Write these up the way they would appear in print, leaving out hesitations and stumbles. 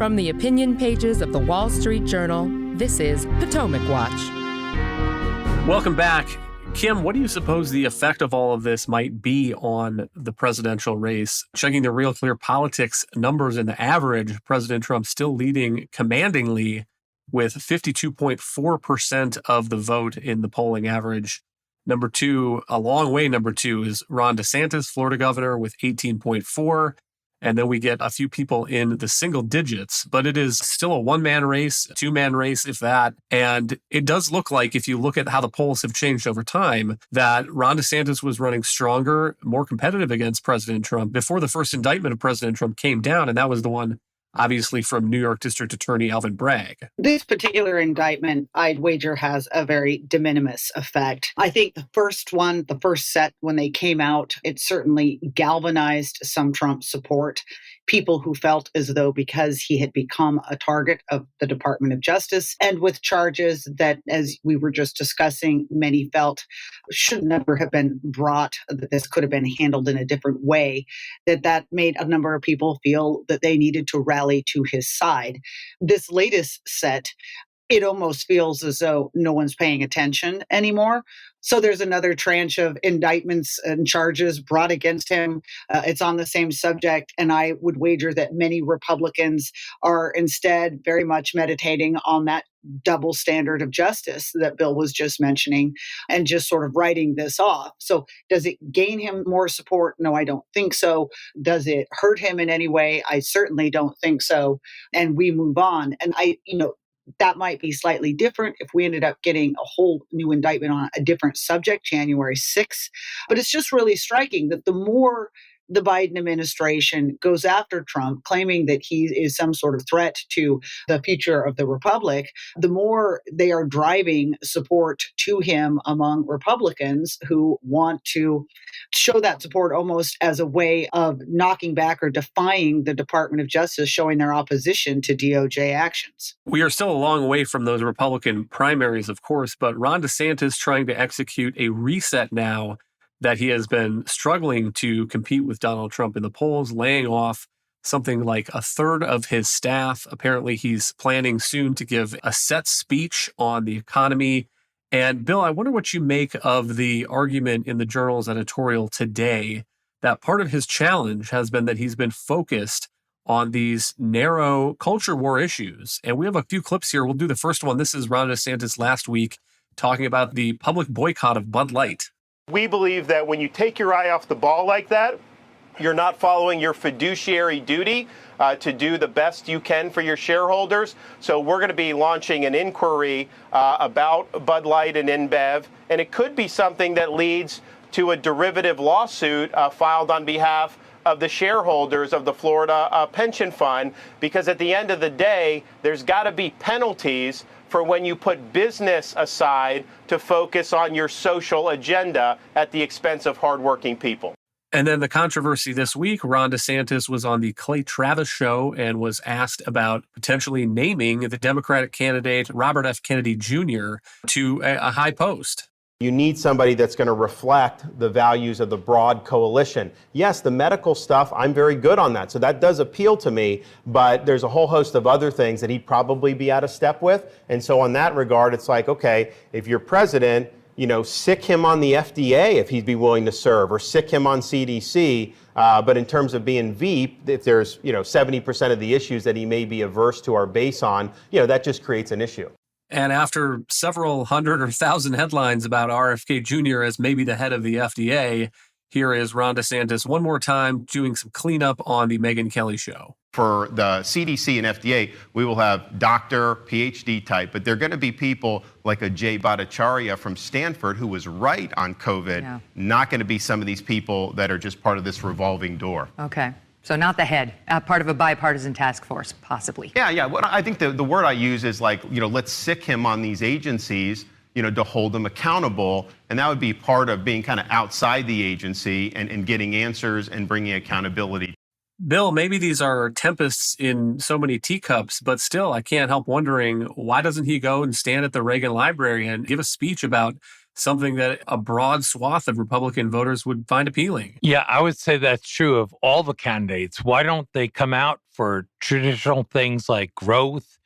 From the opinion pages of the Wall Street Journal, this is Potomac Watch. Welcome back. Kim, what do you suppose the effect of all of this might be on the presidential race? Checking the Real Clear Politics numbers and the average, President Trump still leading commandingly with 52.4% of the vote in the polling average. Number two, a long way number two, is Ron DeSantis, Florida governor, with 18.4%. And then we get a few people in the single digits, but it is still a one-man race, a two-man race, if that. And it does look like, if you look at how the polls have changed over time, that Ron DeSantis was running stronger, more competitive against President Trump before the first indictment of President Trump came down. And that was the one, obviously, from New York District Attorney Alvin Bragg. This particular indictment, I'd wager, has a very de minimis effect. I think the first set, when they came out, it certainly galvanized some Trump support. People who felt as though because he had become a target of the Department of Justice and with charges that, as we were just discussing, many felt should never have been brought, that this could have been handled in a different way, that made a number of people feel that they needed to rally to his side. This latest set, it almost feels as though no one's paying attention anymore. So there's another tranche of indictments and charges brought against him. It's on the same subject. And I would wager that many Republicans are instead very much meditating on that double standard of justice that Bill was just mentioning and just sort of writing this off. So does it gain him more support? No, I don't think so. Does it hurt him in any way? I certainly don't think so. And we move on. And that might be slightly different if we ended up getting a whole new indictment on a different subject, January 6th. But it's just really striking that the more the Biden administration goes after Trump, claiming that he is some sort of threat to the future of the republic, the more they are driving support to him among Republicans who want to show that support almost as a way of knocking back or defying the Department of Justice, showing their opposition to DOJ actions. We are still a long way from those Republican primaries, of course, but Ron DeSantis trying to execute a reset now that he has been struggling to compete with Donald Trump in the polls, laying off something like a third of his staff. Apparently, he's planning soon to give a set speech on the economy. And Bill, I wonder what you make of the argument in the Journal's editorial today that part of his challenge has been that he's been focused on these narrow culture war issues. And we have a few clips here. We'll do the first one. This is Ron DeSantis last week talking about the public boycott of Bud Light. We believe that when you take your eye off the ball like that, you're not following your fiduciary duty to do the best you can for your shareholders. So we're going to be launching an inquiry about Bud Light and InBev, and it could be something that leads to a derivative lawsuit filed on behalf of the shareholders of the Florida pension fund, because at the end of the day, there's got to be penalties for when you put business aside to focus on your social agenda at the expense of hardworking people. And then the controversy this week, Ron DeSantis was on the Clay Travis show and was asked about potentially naming the Democratic candidate Robert F. Kennedy Jr. to a high post. You need somebody that's going to reflect the values of the broad coalition. Yes, the medical stuff, I'm very good on that. So that does appeal to me, but there's a whole host of other things that he'd probably be out of step with. And so on that regard, it's like, okay, if you're president, sick him on the FDA if he'd be willing to serve, or sick him on CDC. But in terms of being VP, if there's, 70% of the issues that he may be averse to our base on, that just creates an issue. And after several hundred or thousand headlines about RFK Jr. as maybe the head of the FDA, here is Ron DeSantis one more time doing some cleanup on the Megyn Kelly show. For the CDC and FDA, we will have doctor, PhD type, but they're going to be people like a Jay Bhattacharya from Stanford who was right on COVID, not going to be some of these people that are just part of this revolving door. Okay. So not the head, part of a bipartisan task force, possibly. Yeah. What I think the word I use is like, let's sick him on these agencies, to hold them accountable. And that would be part of being kind of outside the agency and getting answers and bringing accountability. Bill, maybe these are tempests in so many teacups, but still, I can't help wondering, why doesn't he go and stand at the Reagan Library and give a speech about something that a broad swath of Republican voters would find appealing. Yeah, I would say that's true of all the candidates. Why don't they come out for traditional things like growth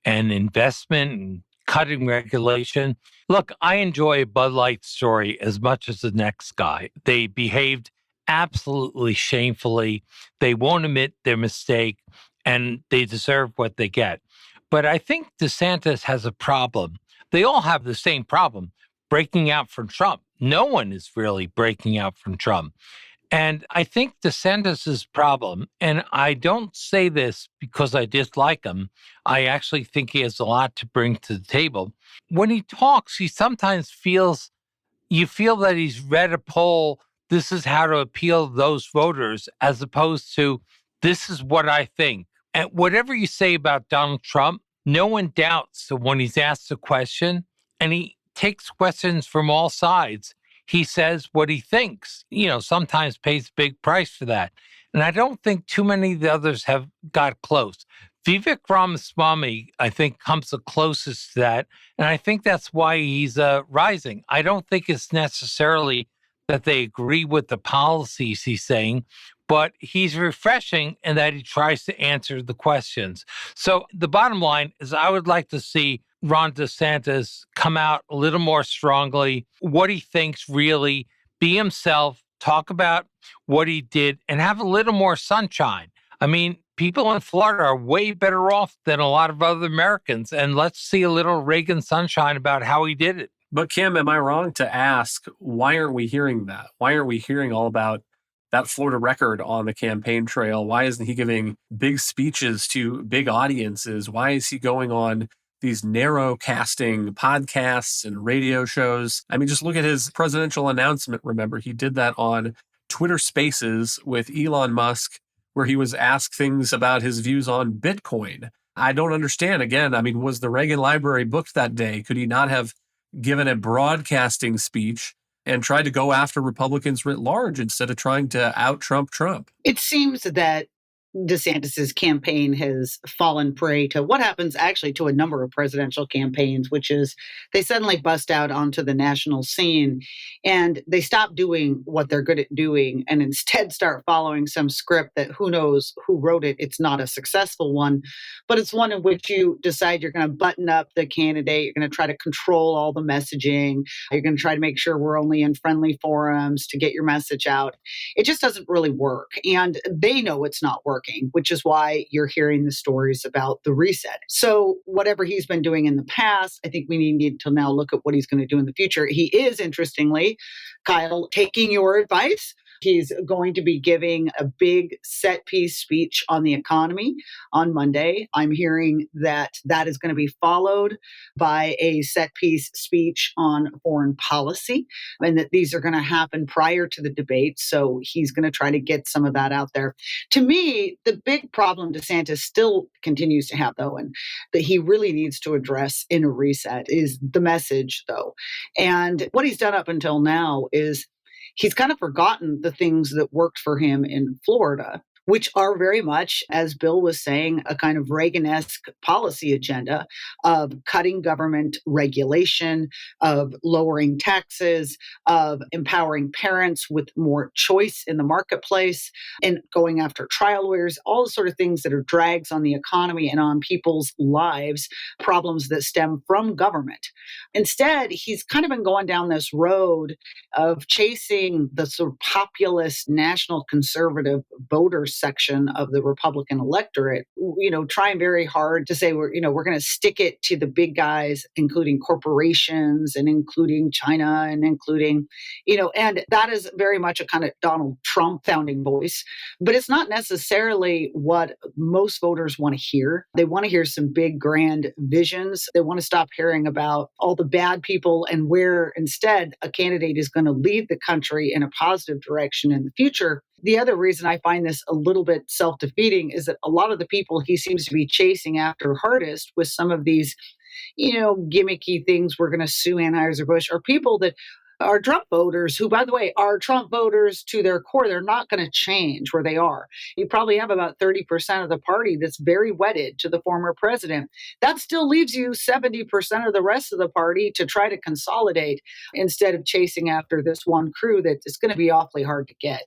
and investment and cutting regulation? Look, I enjoy a Bud Light story as much as the next guy. They behaved absolutely shamefully. They won't admit their mistake, and they deserve what they get. But I think DeSantis has a problem. They all have the same problem, breaking out from Trump. No one is really breaking out from Trump. And I think DeSantis's problem, and I don't say this because I dislike him, I actually think he has a lot to bring to the table. When he talks, he sometimes you feel that he's read a poll, this is how to appeal to those voters, as opposed to, this is what I think. And whatever you say about Donald Trump, no one doubts that when he's asked a question, and he takes questions from all sides, he says what he thinks, sometimes pays a big price for that. And I don't think too many of the others have got close. Vivek Ramaswamy, I think, comes the closest to that. And I think that's why he's rising. I don't think it's necessarily that they agree with the policies he's saying, but he's refreshing in that he tries to answer the questions. So the bottom line is I would like to see Ron DeSantis come out a little more strongly, what he thinks really, be himself, talk about what he did, and have a little more sunshine. I mean, people in Florida are way better off than a lot of other Americans, and let's see a little Reagan sunshine about how he did it. But Kim, am I wrong to ask, why aren't we hearing that? Why aren't we hearing all about that Florida record on the campaign trail? Why isn't he giving big speeches to big audiences? Why is he going on these narrow casting podcasts and radio shows? I mean, just look at his presidential announcement. Remember, he did that on Twitter Spaces with Elon Musk, where he was asked things about his views on Bitcoin. I don't understand. Again, I mean, was the Reagan Library booked that day? Could he not have given a broadcasting speech and tried to go after Republicans writ large instead of trying to out-Trump Trump? It seems that DeSantis's campaign has fallen prey to what happens actually to a number of presidential campaigns, which is they suddenly bust out onto the national scene and they stop doing what they're good at doing and instead start following some script that who knows who wrote it. It's not a successful one, but it's one in which you decide you're going to button up the candidate. You're going to try to control all the messaging. You're going to try to make sure we're only in friendly forums to get your message out. It just doesn't really work. And they know it's not working, which is why you're hearing the stories about the reset. So whatever he's been doing in the past, I think we need to now look at what he's going to do in the future. He is, interestingly, Kyle, taking your advice. He's going to be giving a big set piece speech on the economy on Monday. I'm hearing that is going to be followed by a set piece speech on foreign policy, and that these are going to happen prior to the debate. So he's going to try to get some of that out there. To me, the big problem DeSantis still continues to have, though, and that he really needs to address in a reset is the message, though. And what he's done up until now is he's kind of forgotten the things that worked for him in Florida, which are very much, as Bill was saying, a kind of Reagan-esque policy agenda of cutting government regulation, of lowering taxes, of empowering parents with more choice in the marketplace, and going after trial lawyers, all the sort of things that are drags on the economy and on people's lives, problems that stem from government. Instead, he's kind of been going down this road of chasing the sort of populist, national conservative voters section of the Republican electorate, trying very hard to say we're going to stick it to the big guys, including corporations and including China and including, and that is very much a kind of Donald Trump sounding voice, but it's not necessarily what most voters want to hear. They want to hear some big, grand visions. They want to stop hearing about all the bad people and where instead a candidate is going to lead the country in a positive direction in the future. The other reason I find this a little bit self-defeating is that a lot of the people he seems to be chasing after hardest with some of these, gimmicky things, we're going to sue Anheuser-Busch, are people that Our Trump voters, who, by the way, are Trump voters to their core, they're not going to change where they are. You probably have about 30% of the party that's very wedded to the former president. That still leaves you 70% of the rest of the party to try to consolidate instead of chasing after this one crew that is going to be awfully hard to get.